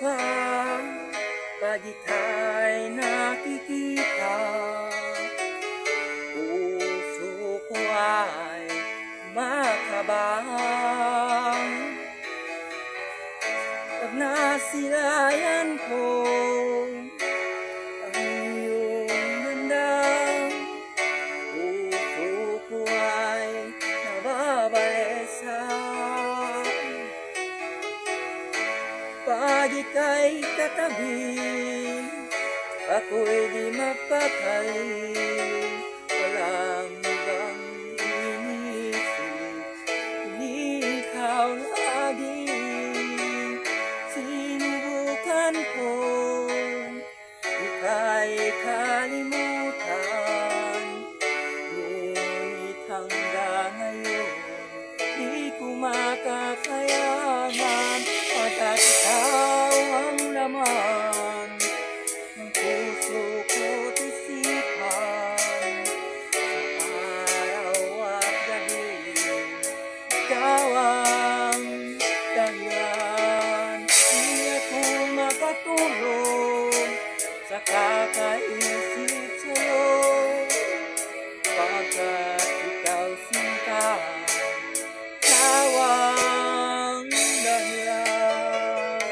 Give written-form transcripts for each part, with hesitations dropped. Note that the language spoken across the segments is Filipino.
pa, pag ika'y nakikita, puso ko ay makabang. Pag nasilayan ko ang iyong ganda, puso ko ay nababalesa. Pag ika'y katabi, ako'y di mapakali. Walang ibang inisip, kundi ikaw lagi. Sinubukan ko, ika'y kalimutan, ngunit hanggang ngayon di ko makakayanan. Pagkat ikaw ang laman ng puso ko't isipan, sa araw at gabi, ikaw ang dahilan. Di ako makatulog sa kakaisip sa'yo, pagkat ikaw sinta, ikaw ang dahilan.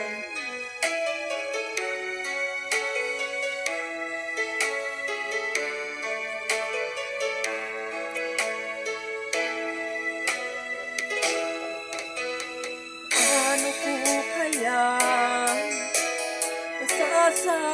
Ano ko kaya masasabi